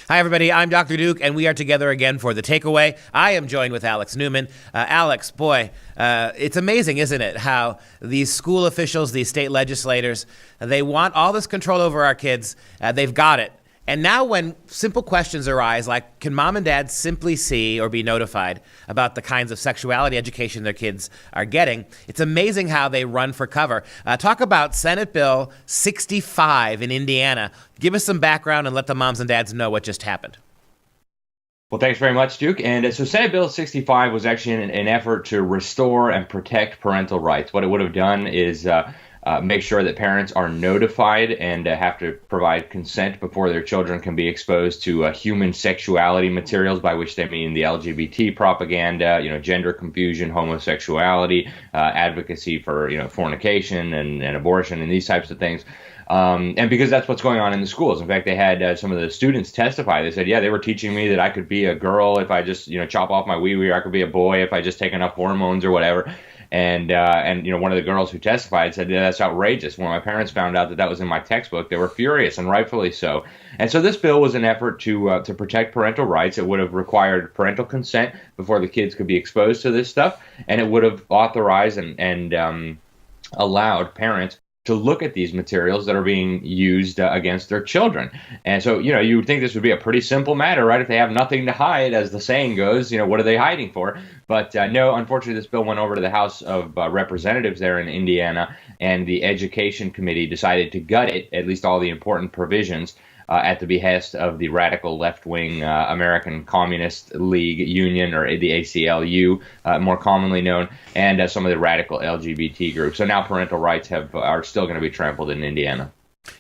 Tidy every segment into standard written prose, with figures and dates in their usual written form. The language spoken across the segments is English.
Hi, everybody. I'm Dr. Duke, and we are together again for The Takeaway. I am joined with Alex Newman. Alex, boy, it's amazing, isn't it, how these school officials, these state legislators, they want all this control over our kids. They've got it. And now when simple questions arise, like can mom and dad simply see or be notified about the kinds of sexuality education their kids are getting, it's amazing how they run for cover. Talk about Senate Bill 65 in Indiana. Give us some background and let the moms and dads know what just happened. Well, thanks very much, Duke. And so Senate Bill 65 was actually an effort to restore and protect parental rights. What it would have done is make sure that parents are notified and have to provide consent before their children can be exposed to human sexuality materials, by which they mean the LGBT propaganda, gender confusion, homosexuality, advocacy for, fornication and abortion and these types of things. And because that's what's going on in the schools. In fact, they had some of the students testify. They said, yeah, they were teaching me that I could be a girl if I just, chop off my wee-wee, or I could be a boy if I just take enough hormones or whatever. And one of the girls who testified said, yeah, that's outrageous. When my parents found out that was in my textbook, they were furious, and rightfully so. And so this bill was an effort to protect parental rights. It would have required parental consent before the kids could be exposed to this stuff, and it would have authorized and allowed parents to look at these materials that are being used against their children. And so, you would think this would be a pretty simple matter, right? If they have nothing to hide, as the saying goes, what are they hiding for? But no, unfortunately, this bill went over to the House of Representatives there in Indiana, and the Education Committee decided to gut it, at least all the important provisions, at the behest of the radical left-wing American Communist League Union, or the ACLU, more commonly known, and some of the radical LGBT groups. So now parental rights are still going to be trampled in Indiana.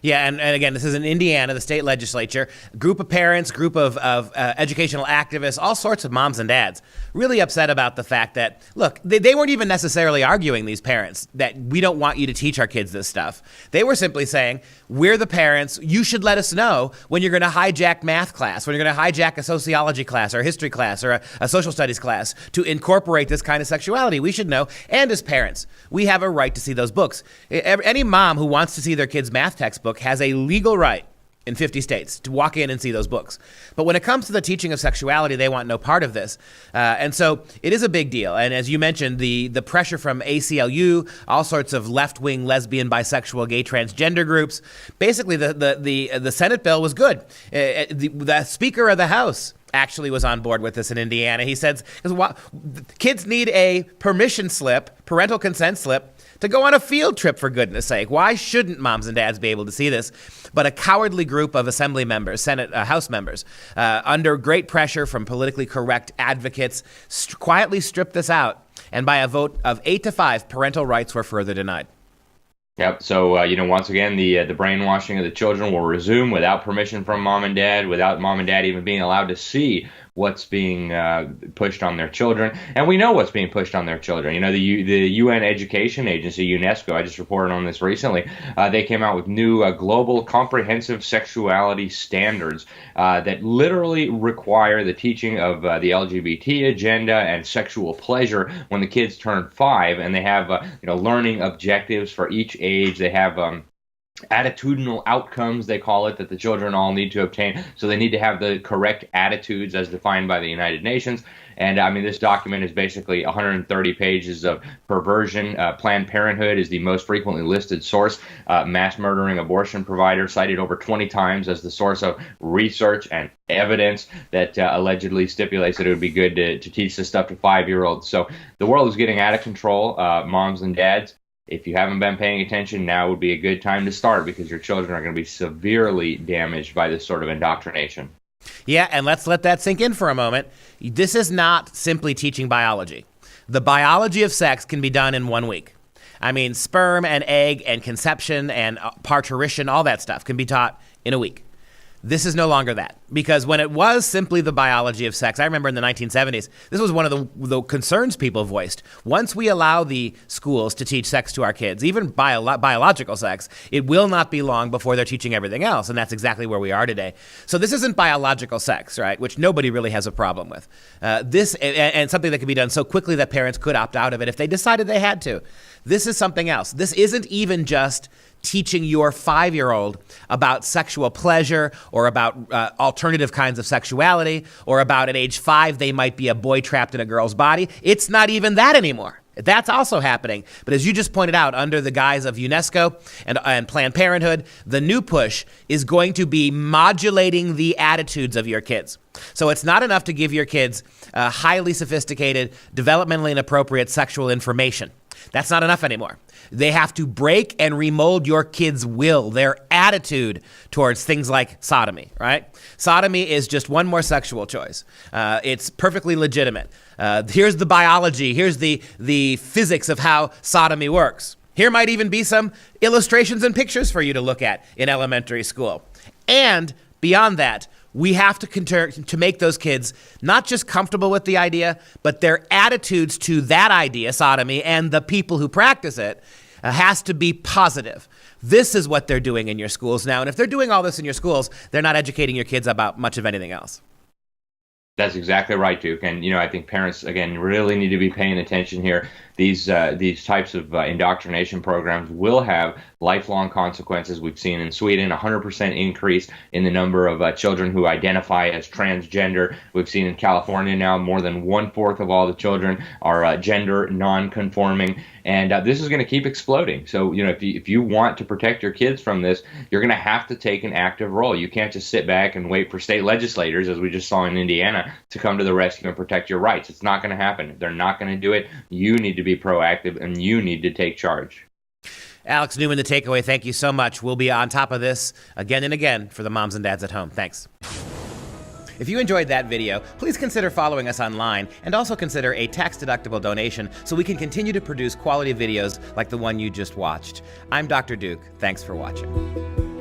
Yeah, and again, this is in Indiana, the state legislature, group of parents, group of educational activists, all sorts of moms and dads, really upset about the fact that, look, they weren't even necessarily arguing, these parents, that we don't want you to teach our kids this stuff. They were simply saying, we're the parents, you should let us know when you're going to hijack math class, when you're going to hijack a sociology class or a history class or a social studies class to incorporate this kind of sexuality. We should know, and as parents, we have a right to see those books. Any mom who wants to see their kid's math textbook has a legal right in 50 states to walk in and see those books. But when it comes to the teaching of sexuality, they want no part of this. And so it is a big deal. And as you mentioned, the pressure from ACLU, all sorts of left-wing lesbian, bisexual, gay, transgender groups, basically the Senate bill was good. The Speaker of the House actually was on board with this in Indiana. He says, kids need a permission slip, parental consent slip, to go on a field trip, for goodness sake. Why shouldn't moms and dads be able to see this? But a cowardly group of assembly members, House members, under great pressure from politically correct advocates, quietly stripped this out. And by a vote of 8-5, parental rights were further denied. Yep. So, once again, the brainwashing of the children will resume without permission from mom and dad, without mom and dad even being allowed to see what's being pushed on their children. And we know what's being pushed on their children. The UN Education Agency, UNESCO, I just reported on this recently, they came out with new global comprehensive sexuality standards that literally require the teaching of the LGBT agenda and sexual pleasure when the kids turn 5, and they have learning objectives for each age. They have attitudinal outcomes, they call it, that the children all need to obtain. So they need to have the correct attitudes as defined by the United Nations. And this document is basically 130 pages of perversion. Planned Parenthood is the most frequently listed source. Mass murdering abortion provider cited over 20 times as the source of research and evidence that allegedly stipulates that it would be good to teach this stuff to 5-year-olds. So the world is getting out of control, moms and dads. If you haven't been paying attention, now would be a good time to start, because your children are going to be severely damaged by this sort of indoctrination. Yeah, and let's let that sink in for a moment. This is not simply teaching biology. The biology of sex can be done in 1 week. Sperm and egg and conception and parturition, all that stuff can be taught in a week. This is no longer that, because when it was simply the biology of sex, I remember in the 1970s, this was one of the concerns people voiced. Once we allow the schools to teach sex to our kids, even biological sex, it will not be long before they're teaching everything else, and that's exactly where we are today. So this isn't biological sex, right, which nobody really has a problem with. This and something that can be done so quickly that parents could opt out of it if they decided they had to. This is something else. This isn't even just teaching your 5-year-old about sexual pleasure or about alternative kinds of sexuality, or about at age 5 they might be a boy trapped in a girl's body. It's not even that anymore. That's also happening. But as you just pointed out, under the guise of UNESCO and Planned Parenthood, the new push is going to be modulating the attitudes of your kids. So it's not enough to give your kids highly sophisticated, developmentally inappropriate sexual information. That's not enough anymore. They have to break and remold your kids' will, their attitude towards things like sodomy, right? Sodomy is just one more sexual choice. It's perfectly legitimate. Here's the biology. Here's the physics of how sodomy works. Here might even be some illustrations and pictures for you to look at in elementary school. And beyond that, we have to make those kids not just comfortable with the idea, but their attitudes to that idea, sodomy, and the people who practice it, has to be positive. This is what they're doing in your schools now. And if they're doing all this in your schools, they're not educating your kids about much of anything else. That's exactly right, Duke. And, I think parents, again, really need to be paying attention here. These types of indoctrination programs will have lifelong consequences. We've seen in Sweden 100% increase in the number of children who identify as transgender. We've seen in California now more than 1/4 of all the children are gender non-conforming. And this is going to keep exploding. So, if you want to protect your kids from this, you're going to have to take an active role. You can't just sit back and wait for state legislators, as we just saw in Indiana, to come to the rescue and protect your rights. It's not going to happen. They're not going to do it. You need to be proactive, and you need to take charge. Alex Newman, The Takeaway, thank you so much. We'll be on top of this again and again for the moms and dads at home. Thanks. If you enjoyed that video, please consider following us online and also consider a tax-deductible donation so we can continue to produce quality videos like the one you just watched. I'm Dr. Duke. Thanks for watching.